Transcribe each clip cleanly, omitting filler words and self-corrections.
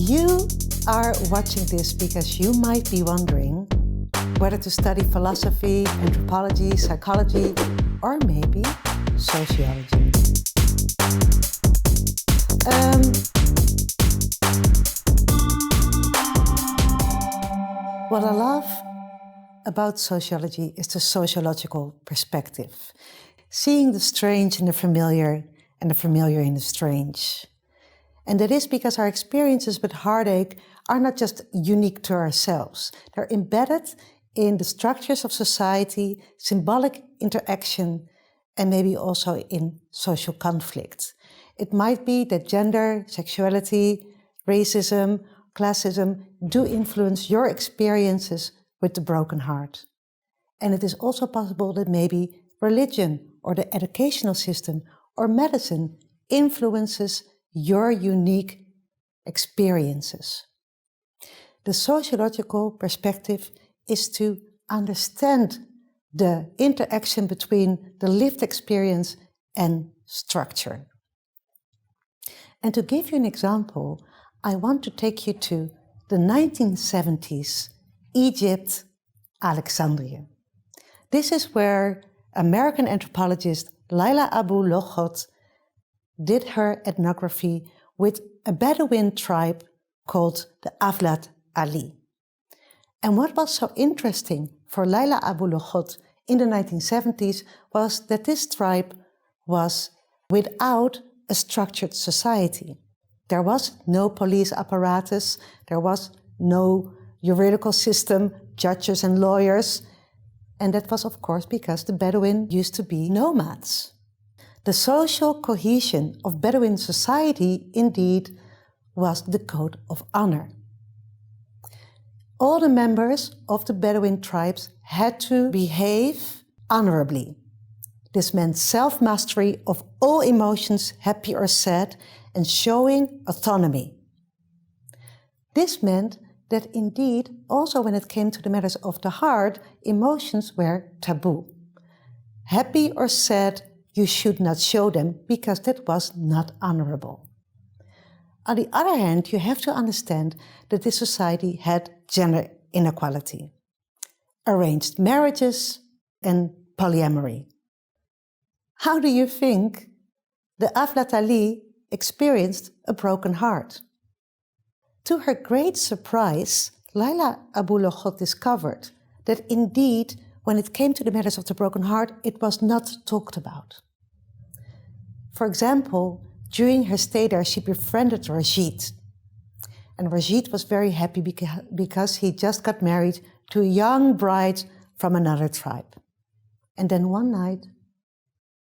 You are watching this because you might be wondering whether to study philosophy, anthropology, psychology, or maybe sociology. What I love about sociology is the sociological perspective, seeing the strange in the familiar and the familiar in the strange. And that is because our experiences with heartache are not just unique to ourselves. They're embedded in the structures of society, symbolic interaction, and maybe also in social conflict. It might be that gender, sexuality, racism, classism do influence your experiences with the broken heart. And it is also possible that maybe religion or the educational system or medicine influences your unique experiences. The sociological perspective is to understand the interaction between the lived experience and structure. And to give you an example, I want to take you to the 1970s, Egypt, Alexandria. This is where American anthropologist Laila Abu Loghot did her ethnography with a Bedouin tribe called the Avlat Ali. And what was so interesting for Laila Abu Loghot in the 1970s was that this tribe was without a structured society. There was no police apparatus, there was no juridical system, judges and lawyers, and that was of course because the Bedouin used to be nomads. The social cohesion of Bedouin society indeed was the code of honor. All the members of the Bedouin tribes had to behave honorably. This meant self-mastery of all emotions, happy or sad, and showing autonomy. This meant that indeed, also when it came to the matters of the heart, emotions were taboo. Happy or sad, you should not show them because that was not honorable. On the other hand, you have to understand that this society had gender inequality, arranged marriages and polyamory. How do you think the Avlat Ali experienced a broken heart? To her great surprise, Laila Abu Loghot discovered that indeed, when it came to the matters of the broken heart, it was not talked about. For example, during her stay there, she befriended Rashid. And Rashid was very happy because he just got married to a young bride from another tribe. And then one night,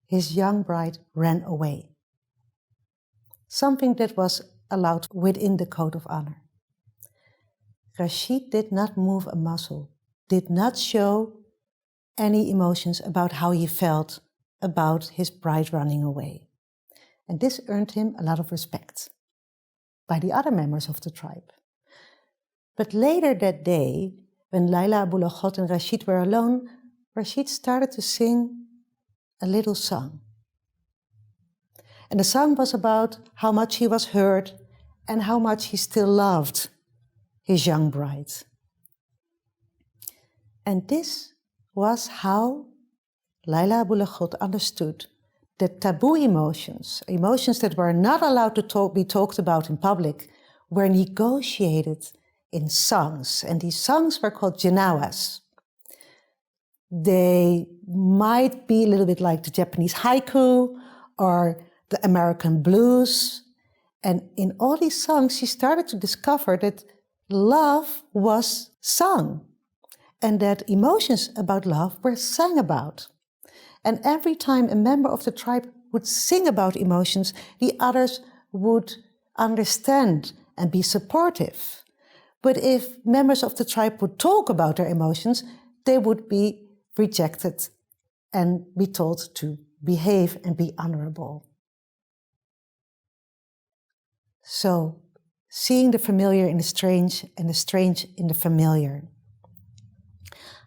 his young bride ran away. Something that was allowed within the code of honor. Rashid did not move a muscle, did not show any emotions about how he felt about his bride running away. And this earned him a lot of respect by the other members of the tribe. But later that day, when Laila Abu Loghot and Rashid were alone, Rashid started to sing a little song. And the song was about how much he was hurt and how much he still loved his young bride. And this was how Laila Abu Loghot understood that taboo emotions, emotions that were not allowed to be talked about in public, were negotiated in songs. And these songs were called janawas. They might be a little bit like the Japanese haiku or the American blues. And in all these songs, she started to discover that love was sung and that emotions about love were sang about. And every time a member of the tribe would sing about emotions, the others would understand and be supportive. But if members of the tribe would talk about their emotions, they would be rejected and be told to behave and be honorable. So, seeing the familiar in the strange and the strange in the familiar.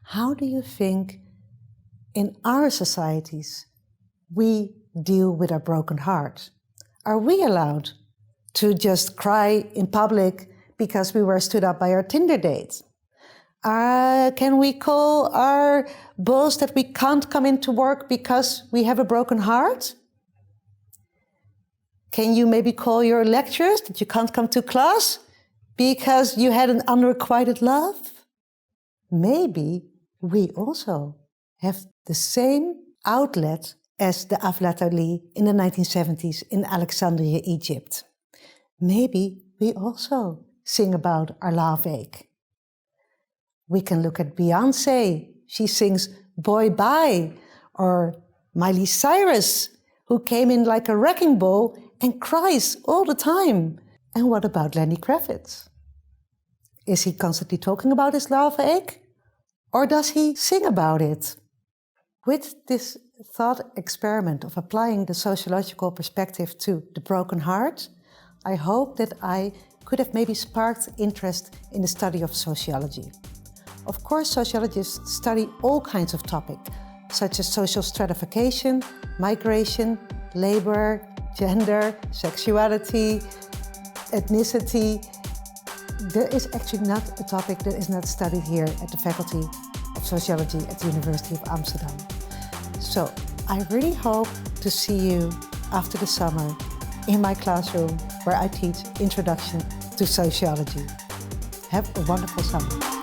How do you think in our societies we deal with our broken heart? Are we allowed to just cry in public because we were stood up by our Tinder date? Can we call our boss that we can't come into work because we have a broken heart? Can you maybe call your lecturers that you can't come to class because you had an unrequited love? Maybe we also have the same outlet as the Aflatali in the 1970s in Alexandria, Egypt. Maybe we also sing about our love ache. We can look at Beyoncé. She sings Boy Bye, or Miley Cyrus, who came in like a wrecking ball and cries all the time. And what about Lenny Kravitz? Is he constantly talking about his love ache? Or does he sing about it? With this thought experiment of applying the sociological perspective to the broken heart, I hope that I could have maybe sparked interest in the study of sociology. Of course, sociologists study all kinds of topics, such as social stratification, migration, labor, gender, sexuality, ethnicity. There is actually not a topic that is not studied here at the Faculty of Sociology at the University of Amsterdam. So I really hope to see you after the summer in my classroom where I teach Introduction to Sociology. Have a wonderful summer.